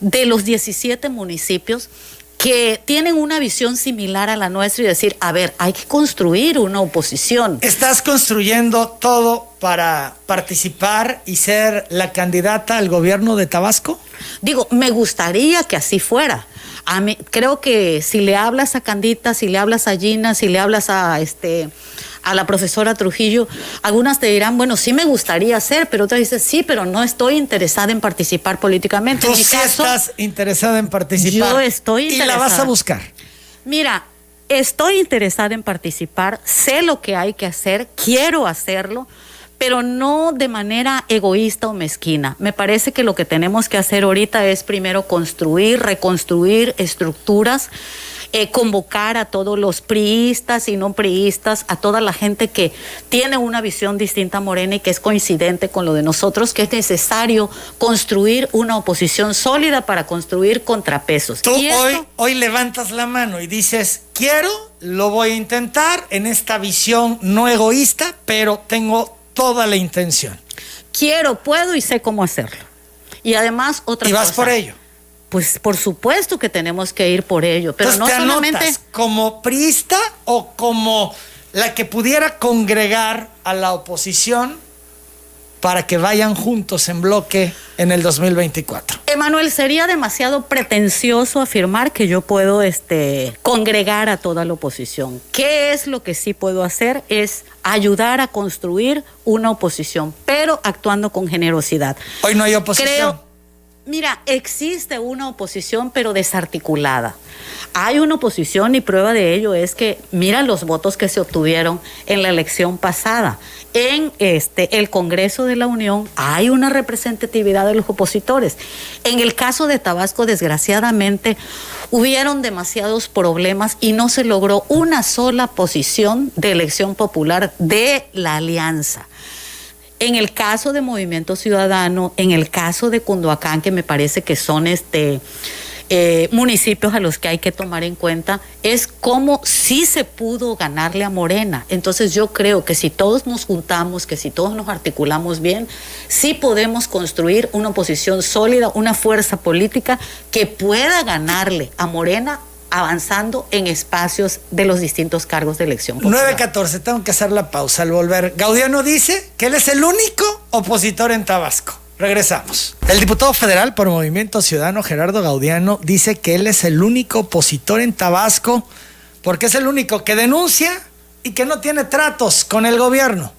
de los 17 municipios que tienen una visión similar a la nuestra y decir, a ver, hay que construir una oposición. ¿Estás construyendo todo para participar y ser la candidata al gobierno de Tabasco? Digo, me gustaría que así fuera. A mí, creo que si le hablas a Candita, si le hablas a Gina, si le hablas a la profesora Trujillo, algunas te dirán, bueno, sí me gustaría hacer, pero otras dicen, sí, pero no estoy interesada en participar políticamente. Tú en mi sí caso, estás interesada en participar. Yo estoy interesada. ¿Y la vas a buscar? Mira, estoy interesada en participar, sé lo que hay que hacer, quiero hacerlo, pero no de manera egoísta o mezquina. Me parece que lo que tenemos que hacer ahorita es primero construir, reconstruir estructuras, convocar a todos los priistas y no priistas, a toda la gente que tiene una visión distinta a Morena y que es coincidente con lo de nosotros, que es necesario construir una oposición sólida para construir contrapesos. Tú hoy levantas la mano y dices, quiero, lo voy a intentar en esta visión no egoísta, pero tengo toda la intención. Quiero, puedo y sé cómo hacerlo. Y además, otra cosa. ¿Y vas por ello? Pues por supuesto que tenemos que ir por ello, pero entonces, no solamente... ¿te anotas como priista o como la que pudiera congregar a la oposición para que vayan juntos en bloque en el 2024? Emanuel, sería demasiado pretencioso afirmar que yo puedo congregar a toda la oposición. ¿Qué es lo que sí puedo hacer? Es ayudar a construir una oposición, pero actuando con generosidad. Hoy no hay oposición. Mira, existe una oposición, pero desarticulada. Hay una oposición y prueba de ello es que mira los votos que se obtuvieron en la elección pasada. En el Congreso de la Unión hay una representatividad de los opositores. En el caso de Tabasco, desgraciadamente, hubieron demasiados problemas y no se logró una sola posición de elección popular de la alianza. En el caso de Movimiento Ciudadano, en el caso de Cunduacán, que me parece que son municipios a los que hay que tomar en cuenta, es cómo sí se pudo ganarle a Morena. Entonces yo creo que si todos nos juntamos, que si todos nos articulamos bien, sí podemos construir una oposición sólida, una fuerza política que pueda ganarle a Morena avanzando en espacios de los distintos cargos de elección popular. 9:14, tengo que hacer la pausa al volver. Gaudiano dice que él es el único opositor en Tabasco. Regresamos. El diputado federal por Movimiento Ciudadano, Gerardo Gaudiano, dice que él es el único opositor en Tabasco porque es el único que denuncia y que no tiene tratos con el gobierno.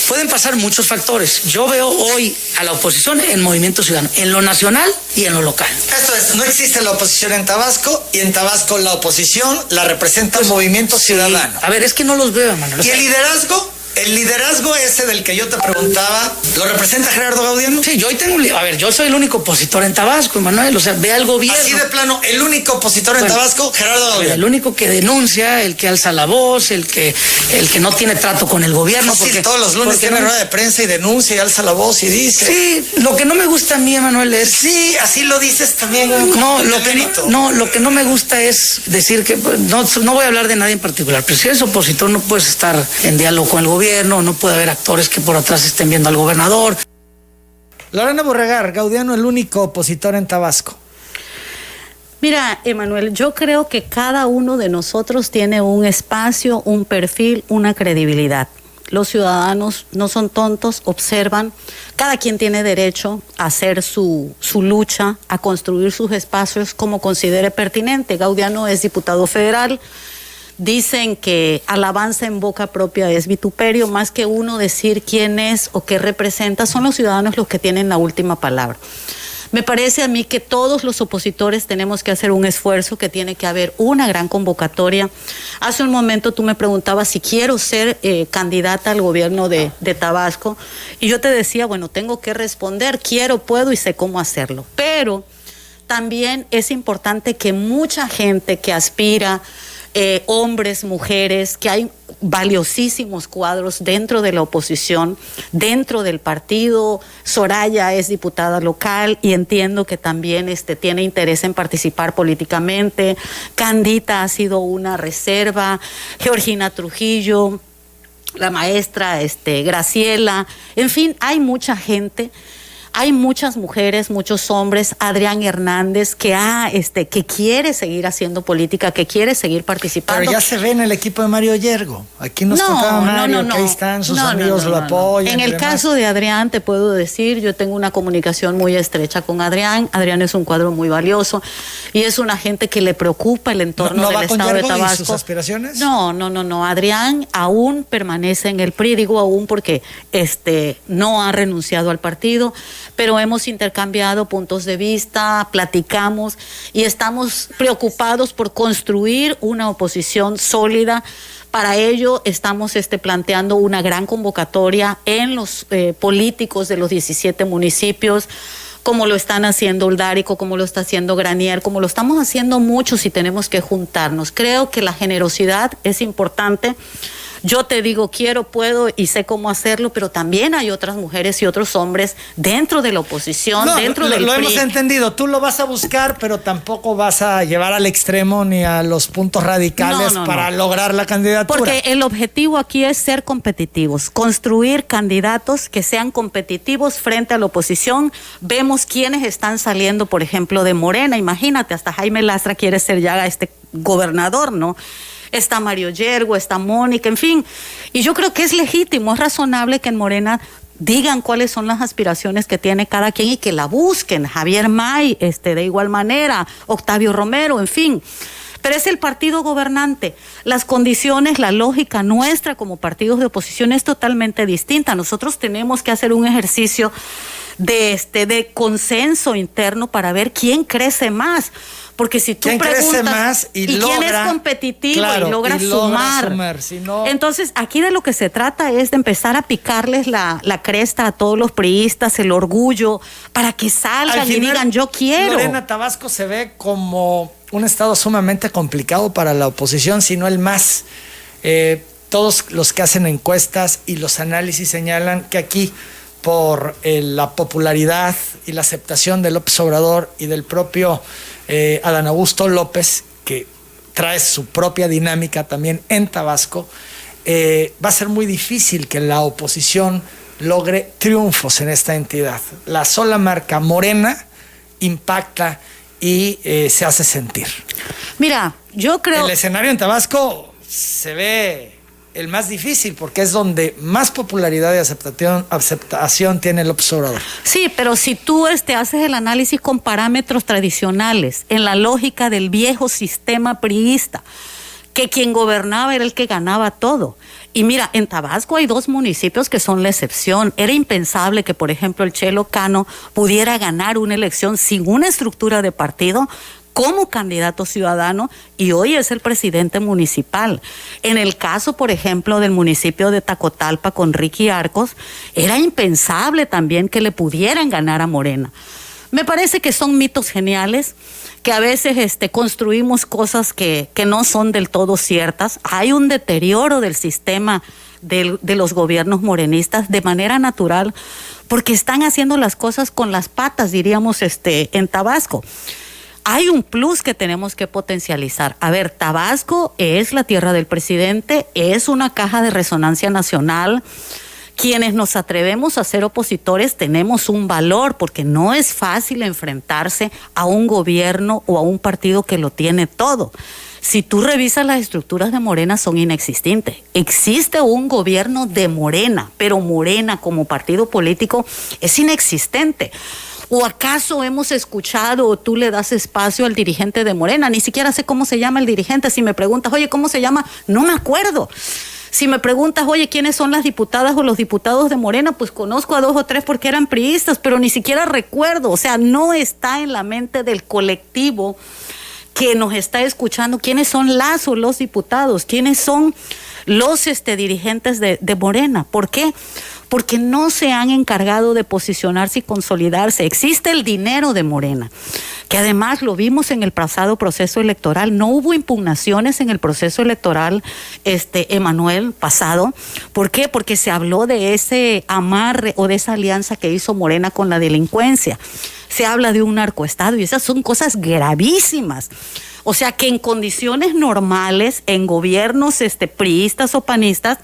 Pueden pasar muchos factores. Yo veo hoy a la oposición en Movimiento Ciudadano, en lo nacional y en lo local. Esto es, no existe la oposición en Tabasco y en Tabasco la oposición la representa el Movimiento Ciudadano. A ver, es que no los veo, hermano. ¿Y el liderazgo? El liderazgo ese del que yo te preguntaba, ¿lo representa Gerardo Gaudiano? Sí, yo hoy tengo a ver, yo soy el único opositor en Tabasco, Emanuel, o sea, ve al gobierno. Así de plano, el único opositor en Tabasco, Gerardo Gaudiano. El único que denuncia, el que alza la voz, el que no tiene trato con el gobierno. No, porque todos los lunes tiene rueda de prensa y denuncia y alza la voz y dice. Sí, lo que no me gusta a mí, Emanuel, es... Sí, así lo dices también. Lo que no me gusta es decir que... No voy a hablar de nadie en particular, pero si eres opositor no puedes estar en diálogo con el gobierno, no puede haber actores que por atrás estén viendo al gobernador. Lorena Borregar, Gaudiano el único opositor en Tabasco. Mira, Emanuel, yo creo que cada uno de nosotros tiene un espacio, un perfil, una credibilidad. Los ciudadanos no son tontos, observan. Cada quien tiene derecho a hacer su lucha, a construir sus espacios como considere pertinente. Gaudiano es diputado federal. Dicen que alabanza en boca propia es vituperio, más que uno decir quién es o qué representa, son los ciudadanos los que tienen la última palabra. Me parece a mí que todos los opositores tenemos que hacer un esfuerzo, que tiene que haber una gran convocatoria. Hace un momento tú me preguntabas si quiero ser candidata al gobierno de Tabasco, y yo te decía, bueno, tengo que responder, quiero, puedo y sé cómo hacerlo. Pero también es importante que mucha gente que aspira, hombres, mujeres, que hay valiosísimos cuadros dentro de la oposición, dentro del partido. Soraya es diputada local y entiendo que también tiene interés en participar políticamente. Candita ha sido una reserva. Georgina Trujillo, la maestra Graciela, en fin, hay mucha gente. Hay muchas mujeres, muchos hombres, Adrián Hernández, que quiere seguir haciendo política, que quiere seguir participando. Pero ya se ve en el equipo de Mario Yergo. Aquí nos contaba Mario que ahí están, sus amigos lo apoyan. En el caso de Adrián, te puedo decir, yo tengo una comunicación muy estrecha con Adrián. Adrián es un cuadro muy valioso y es una gente que le preocupa el entorno del estado de Tabasco. ¿Y sus aspiraciones? No. Adrián aún permanece en el PRI, digo aún porque no ha renunciado al partido, pero hemos intercambiado puntos de vista, platicamos y estamos preocupados por construir una oposición sólida. Para ello estamos planteando una gran convocatoria en los políticos de los 17 municipios, como lo están haciendo Uldárico, como lo está haciendo Granier, como lo estamos haciendo muchos, y tenemos que juntarnos. Creo que la generosidad es importante. Yo te digo, quiero, puedo y sé cómo hacerlo, pero también hay otras mujeres y otros hombres dentro de la oposición, dentro del PRI. Lo hemos entendido, tú lo vas a buscar, pero tampoco vas a llevar al extremo ni a los puntos radicales para lograr la candidatura. Porque el objetivo aquí es ser competitivos, construir candidatos que sean competitivos frente a la oposición. Vemos quiénes están saliendo, por ejemplo, de Morena. Imagínate, hasta Jaime Lastra quiere ser ya gobernador, ¿no? Está Mario Yergo, está Mónica, en fin. Y yo creo que es legítimo, es razonable que en Morena digan cuáles son las aspiraciones que tiene cada quien y que la busquen. Javier May, de igual manera, Octavio Romero, en fin. Pero es el partido gobernante. Las condiciones, la lógica nuestra como partidos de oposición es totalmente distinta. Nosotros tenemos que hacer un ejercicio de consenso interno para ver quién crece más. Porque si tú preguntas más y quién es competitivo y logra sumar. Entonces, aquí de lo que se trata es de empezar a picarles la cresta a todos los priistas, el orgullo, para que salgan y digan, yo quiero. Lorena, Tabasco se ve como un estado sumamente complicado para la oposición, si no el más. Todos los que hacen encuestas y los análisis señalan que aquí, por la popularidad y la aceptación de López Obrador y del propio Adán Augusto López, que trae su propia dinámica también en Tabasco, va a ser muy difícil que la oposición logre triunfos en esta entidad. La sola marca Morena impacta y se hace sentir. Mira, yo creo... El escenario en Tabasco se ve el más difícil porque es donde más popularidad y aceptación tiene López Obrador. Sí, pero si tú haces el análisis con parámetros tradicionales, en la lógica del viejo sistema priista, que quien gobernaba era el que ganaba todo. Y mira, en Tabasco hay 2 municipios que son la excepción. Era impensable que, por ejemplo, el Chelo Cano pudiera ganar una elección sin una estructura de partido como candidato ciudadano, y hoy es el presidente municipal. En el caso, por ejemplo, del municipio de Tacotalpa con Ricky Arcos, era impensable también que le pudieran ganar a Morena. Me parece que son mitos geniales, que a veces construimos cosas que no son del todo ciertas. Hay un deterioro del sistema de los gobiernos morenistas de manera natural, porque están haciendo las cosas con las patas, diríamos, en Tabasco. Hay un plus que tenemos que potencializar. A ver, Tabasco es la tierra del presidente, es una caja de resonancia nacional. Quienes nos atrevemos a ser opositores tenemos un valor, porque no es fácil enfrentarse a un gobierno o a un partido que lo tiene todo. Si tú revisas las estructuras de Morena, son inexistentes. Existe un gobierno de Morena, pero Morena como partido político es inexistente. ¿O acaso hemos escuchado o tú le das espacio al dirigente de Morena? Ni siquiera sé cómo se llama el dirigente. Si me preguntas, oye, ¿cómo se llama? No me acuerdo. Si me preguntas, oye, ¿quiénes son las diputadas o los diputados de Morena? Pues conozco a 2 o 3 porque eran priistas, pero ni siquiera recuerdo. O sea, no está en la mente del colectivo que nos está escuchando quiénes son las o los diputados, quiénes son los dirigentes de Morena. ¿Por qué? Porque no se han encargado de posicionarse y consolidarse. Existe el dinero de Morena, que además lo vimos en el pasado proceso electoral. No hubo impugnaciones en el proceso electoral, Emanuel, pasado. ¿Por qué? Porque se habló de ese amarre o de esa alianza que hizo Morena con la delincuencia. Se habla de un narcoestado y esas son cosas gravísimas. O sea que en condiciones normales, en gobiernos priistas o panistas,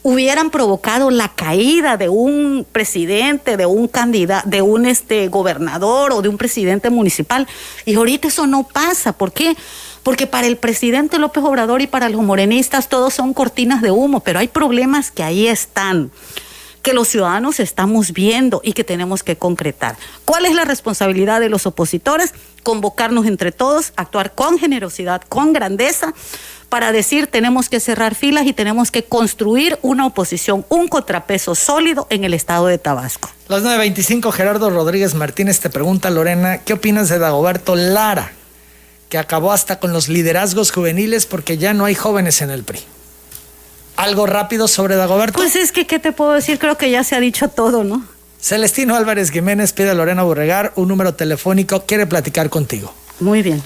hubieran provocado la caída de un presidente, de un candidato, de un gobernador o de un presidente municipal. Y ahorita eso no pasa. ¿Por qué? Porque para el presidente López Obrador y para los morenistas todos son cortinas de humo, pero hay problemas que ahí están, que los ciudadanos estamos viendo y que tenemos que concretar. ¿Cuál es la responsabilidad de los opositores? Convocarnos entre todos, actuar con generosidad, con grandeza, para decir tenemos que cerrar filas y tenemos que construir una oposición, un contrapeso sólido en el estado de Tabasco. Las 9:25, Gerardo Rodríguez Martínez te pregunta, Lorena, ¿qué opinas de Dagoberto Lara, que acabó hasta con los liderazgos juveniles porque ya no hay jóvenes en el PRI? ¿Algo rápido sobre Dagoberto? Pues es que, ¿qué te puedo decir? Creo que ya se ha dicho todo, ¿no? Celestino Álvarez Jiménez pide a Lorena Borregar un número telefónico, quiere platicar contigo. Muy bien.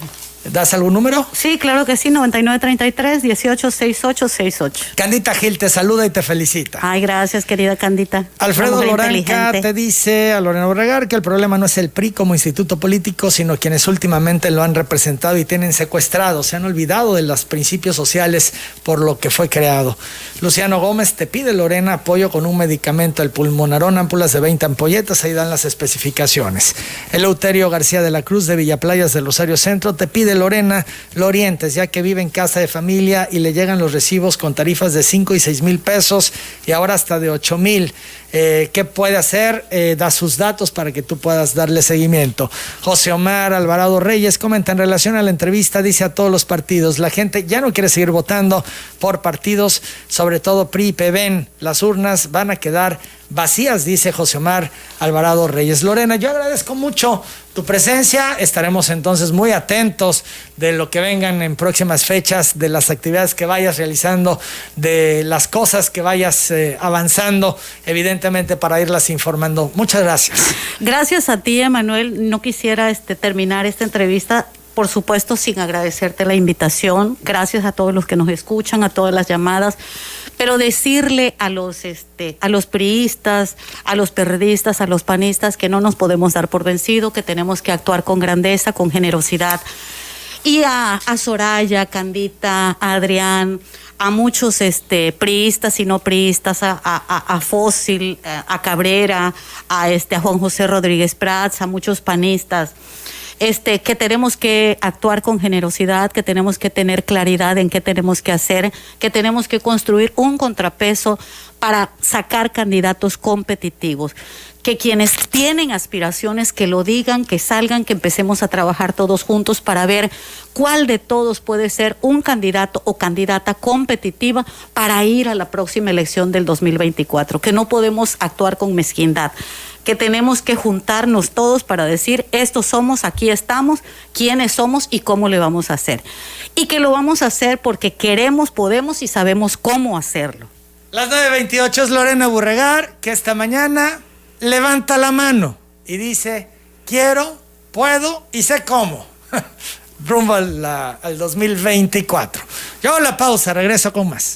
¿Das algún número? Sí, claro que sí, 9933-186868. Candita Gil te saluda y te felicita. Ay, gracias, querida Candita. Alfredo Loranca te dice a Lorena Borregar que el problema no es el PRI como instituto político, sino quienes últimamente lo han representado y tienen secuestrado. Se han olvidado de los principios sociales por lo que fue creado. Luciano Gómez te pide, Lorena, apoyo con un medicamento, el pulmonarón, ámpulas de 20 ampolletas, ahí dan las especificaciones. Eleuterio García de la Cruz de Villaplayas del Rosario Centro te pide, Lorena, lo orientes, ya que vive en casa de familia y le llegan los recibos con tarifas de 5 y 6 mil pesos y ahora hasta de 8 mil. ¿Qué puede hacer? Da sus datos para que tú puedas darle seguimiento. José Omar Alvarado Reyes comenta en relación a la entrevista, dice a todos los partidos, la gente ya no quiere seguir votando por partidos, sobre todo PRI y PBN, las urnas van a quedar vacías, dice José Omar Alvarado Reyes. Lorena, yo agradezco mucho tu presencia, estaremos entonces muy atentos de lo que vengan en próximas fechas, de las actividades que vayas realizando, de las cosas que vayas avanzando, evidentemente para irlas informando. Muchas gracias. Gracias a ti, Emanuel. No quisiera terminar esta entrevista por supuesto, sin agradecerte la invitación. Gracias a todos los que nos escuchan, a todas las llamadas. Pero decirle a los priistas, a los perredistas, a los panistas que no nos podemos dar por vencido, que tenemos que actuar con grandeza, con generosidad. Y a Soraya, a Candita, a Adrián, a muchos priistas y no priistas, a Fósil, a Cabrera, a Juan José Rodríguez Prats, a muchos panistas, que tenemos que actuar con generosidad, que tenemos que tener claridad en qué tenemos que hacer, que tenemos que construir un contrapeso para sacar candidatos competitivos, que quienes tienen aspiraciones que lo digan, que salgan, que empecemos a trabajar todos juntos para ver cuál de todos puede ser un candidato o candidata competitiva para ir a la próxima elección del 2024, que no podemos actuar con mezquindad, que tenemos que juntarnos todos para decir, estos somos, aquí estamos, quiénes somos y cómo le vamos a hacer. Y que lo vamos a hacer porque queremos, podemos y sabemos cómo hacerlo. Las 9:28 es Lorena Burregar, que esta mañana levanta la mano y dice, quiero, puedo y sé cómo. Rumbo al 2024. Yo hago la pausa, regreso con más.